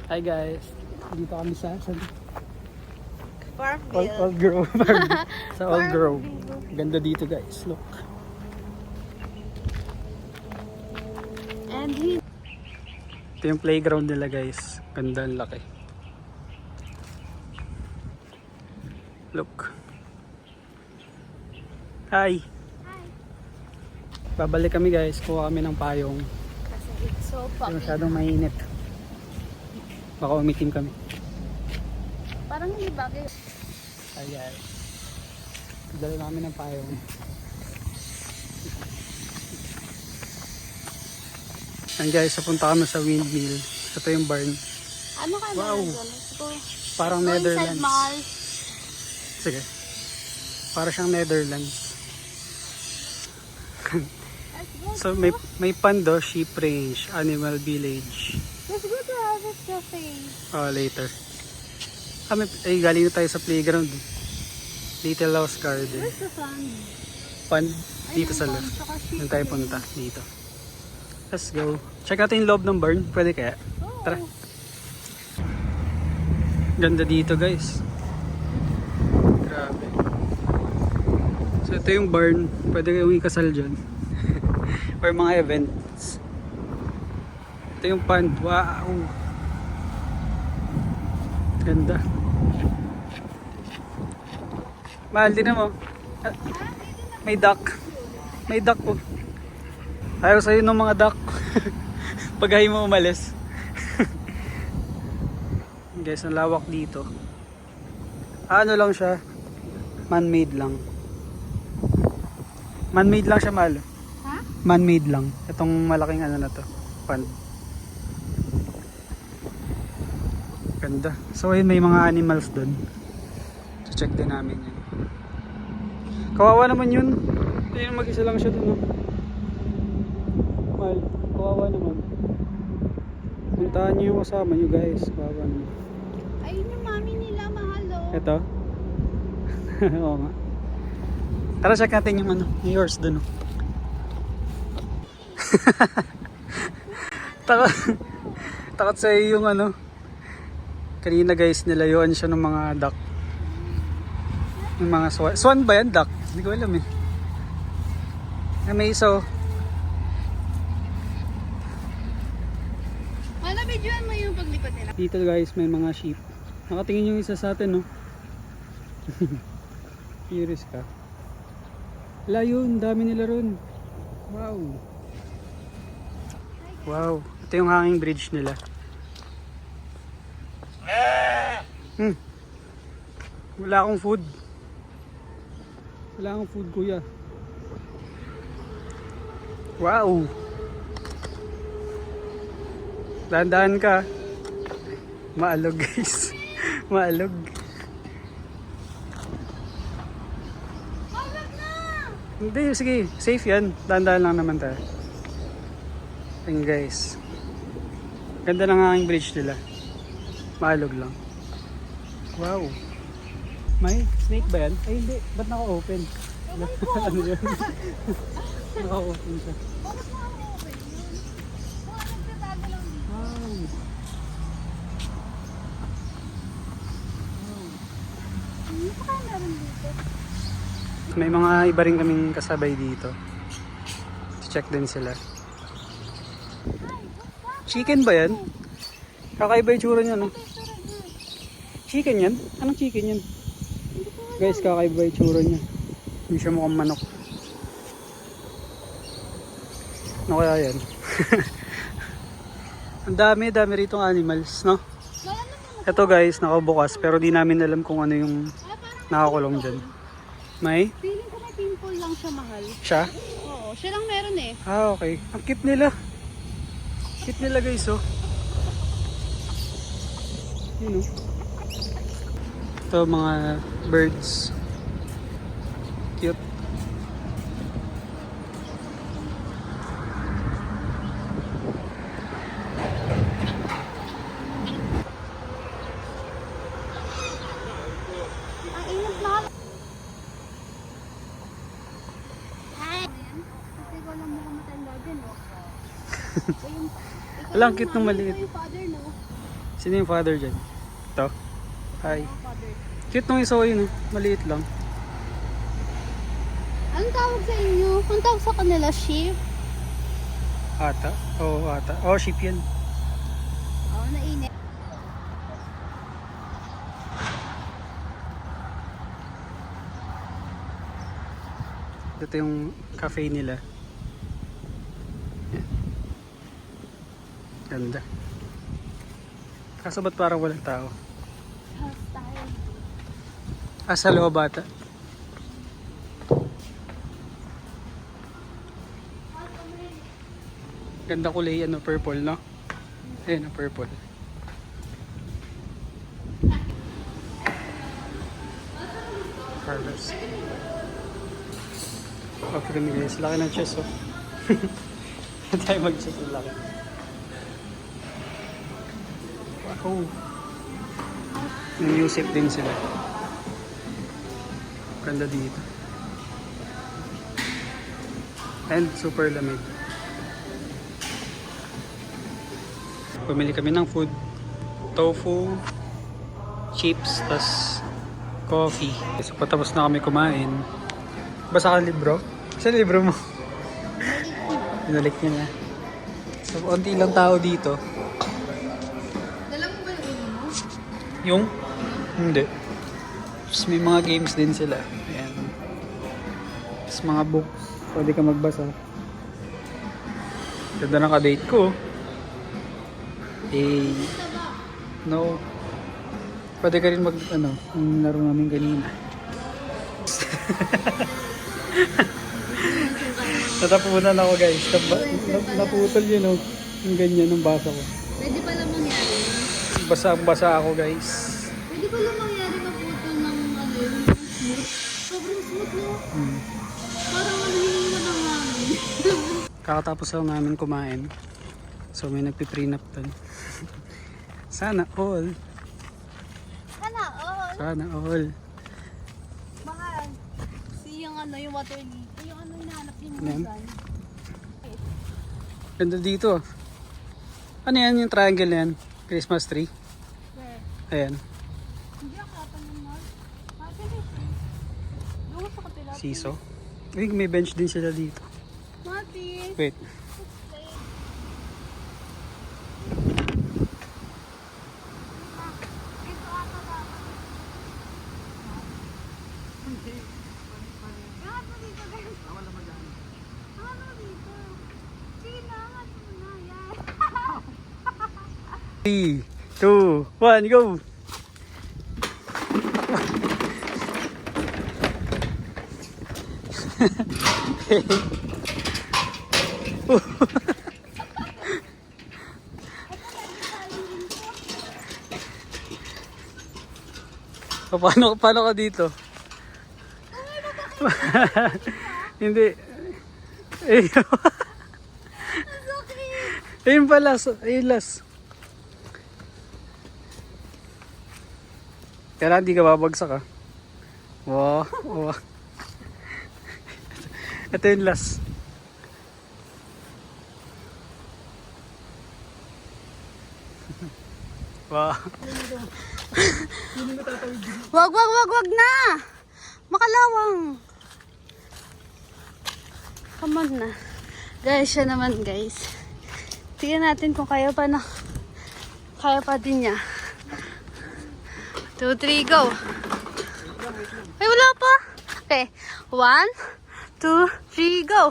Hi guys, dito kami sa Farmville. Old Grove. Sa Old Grove. Ganda dito guys, look. And Ito yung playground nila guys. Ganda, ang laki. Look. Hi. Hi. Babalik kami guys, kuha kami ng payong. Kasi it's so Hindi fucking masyadong mainit. Baka umitim kami. parang hindi bagay. Hi guys. Dala namin ng payong. And guys, napunta kami sa windmill. Ito yung barn. Ano ka Wow. na dyan? Let's go. Parang Go inside Netherlands. mall. Sige. Para siyang Netherlands. Let's go. So may pando, sheep range, animal village. Let's go to Rabbit Cafe. Later. Ay, galing na tayo sa playground. Little House Garden. Where's the fun? Pond dito Ayun, sa fun. left. Saka sheep Doon tayo range. punta. Dito. Let's go. Check natin yung loob ng barn. Pwede kaya? Oo. Tara. Ganda dito guys. Grabe. So ito yung barn. Pwede kayong ikasal dyan. Or mga events. Ito yung pond. Wow. Ganda. Mahal din mo. May duck. May duck po. Ayaw sa'yo ng mga duck. Pag ayaw mo umalis. Guys, ang lawak dito. Ano lang siya? Man-made lang. Man-made lang siya, mahal. Ha? Man-made lang. Itong malaking ano na to. Pond. Ganda. So ayun, may mga animals doon. So check din namin yun. Kawawa naman yun. Ayun, mag-isa lang siya doon. Mahal, kawawa naman. Puntahan niyo yung kasama niyo guys. Kawawa naman. Ayun yung mami nila, mahal oh. Ito. Oo nga. Tara, check natin yung ano, yung yours doon. takot, takot sa yung ano. Kanina guys, nilayuan siya ng mga duck. Yung mga swan. Swan ba yan? Duck? Hindi ko alam eh. May isa oh. Wala, videoan mo yung paglipat nila. Dito guys, may mga sheep. Nakatingin yung isa sa atin, no? Curious ka. Wala yun, dami nila ron. Wow. Wow. Ito yung hanging bridge nila. Wala akong food. Wala akong food, kuya. Wow. Dahan-dahan ka. Maalog guys. Maalog. Wala na! Hindi, sige. Safe yan. Dahan-dahan lang naman tayo. Ayun guys. Ganda ng hanging bridge nila. Maalog lang. Wow. May snake ba yan? Ay hindi. Ba't naka-open? Ano yun? Naka-open siya. Bakit mo ako open yun? Mga nagtatago lang dito. Wow. Hindi pa kaya meron dito. May mga iba rin kaming kasabay dito. Check din sila. Chicken ba yan? Kakaiba yung tsura niya, no? Chicken yan? Anong chicken yan? Guys, kakaiba yung tsura niya. Hindi siya mukhang manok. Ano kaya yan? Ang dami rito ng animals, no? Wala naman. Ito guys, nakabukas pero di namin alam kung ano yung Parang nakakulong dyan. May? feeling ko may pimple lang siya, mahal. Siya? Oo, siya lang meron eh. Ah, okay. Ang cute nila. Cute nila guys, oh. Yun, oh. Ito mga birds. Cute. Ang init na. Hi! Kasi ko alam mo kung matanda dyan, oh. Wala, ang cute ng maliit. Ito yung father, no? Si Sino yung father dyan? Ito. Hi. Cute nung isa ko yun. Maliit lang. Anong tawag sa inyo? Anong tawag sa kanila? Sheep? Ata. Oo, ata. Oh, sheep yan. Oo, nainit. Ito yung cafe nila. Yan. Ganda. Kaso ba't parang walang tao? House tayo. Sa loob ata. Ganda kulay, purple, no? Ayun, purple. Carlos. Okay kami guys. Laki ng chest, oh. Hindi tayo mag-chest ng laki. Wow. May music din sila. Ganda dito. And super lamig. Pumili kami ng food. Tofu, chips, tas coffee. So patapos na kami kumain. Basa ka libro? Saan libro mo? Binalik niya na. So onti lang tao dito. Dala mo ba yung ulo mo? Yung? Hindi. Tapos may mga games din sila. Ayan. Tapos mga books. Pwede ka magbasa. Ganda ng ka-date ko. Eh, no. Pwede ka rin yung laro namin kanina. Natapunan ako guys. Naputol yun, oh. Yung ganyan ng basa ko. Pwede pala mangyari. Basa ako guys. Pwede pala mangyari maputol ng yung smooth. Sobrang smooth, no? Parang hihingi na ng hangin. Kakatapos lang namin kumain. So may nagpiprenup doon. Sana all. Sana all. Sana all. Mahal. Yung water lily. Yung hinahanap yung Ayan. musan. Ganda dito. Ano yan yung triangle na yan? Christmas tree? Where? Ayan. Hindi ako kapan yung mall. Mati. Doon sa kapila. Siso. Uy, may bench din sila dito. Mati. Wait. Ito ata dapat. Lahat mo dito, guys. Wala ba dyan? Ano dito? Sige na, lahat mo na. Yan. 3, 2, 1, go! Paano ka dito? Hindi. It's okay. Ayun pala, ayun last. Kaya hindi ka babagsak, ah. Wow, wow. Ito yung last. Wow. Wag na! Makalawang! Come on na. Guys, siya naman guys. Tingnan natin kung kaya pa din niya. 2, 3, go! Ay, wala pa! Okay. 1, 2, 3, go!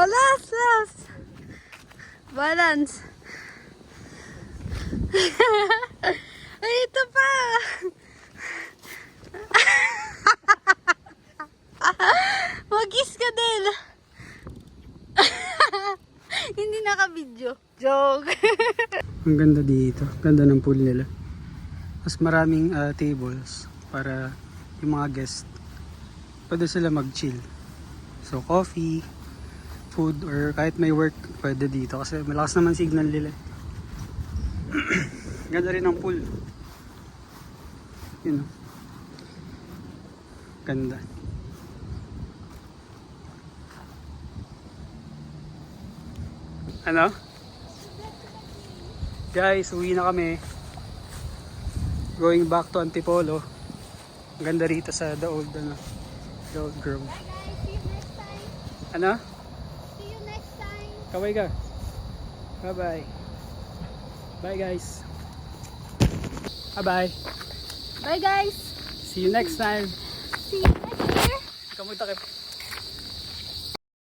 Last. Balance. Ay, ito pa. Mag-kiss ka din. Hindi naka-video. Joke. Ang ganda dito. Ganda ng pool nila. Mas maraming tables para yung mga guest pwede sila mag-chill. So coffee, food, or kahit may work pwede dito kasi malakas naman signal nila. Ganda rin ang pool. Yun, oh. Ganda. Ano? Guys, uwi na kami. Going back to Antipolo. Ang ganda rito sa the old grove. Bye guys, see you next time. Ano? See you next time. Kaway ka. Bye-bye. Bye guys. Bye-bye. Bye guys. See you next time. See you next year. Kamusta kayo?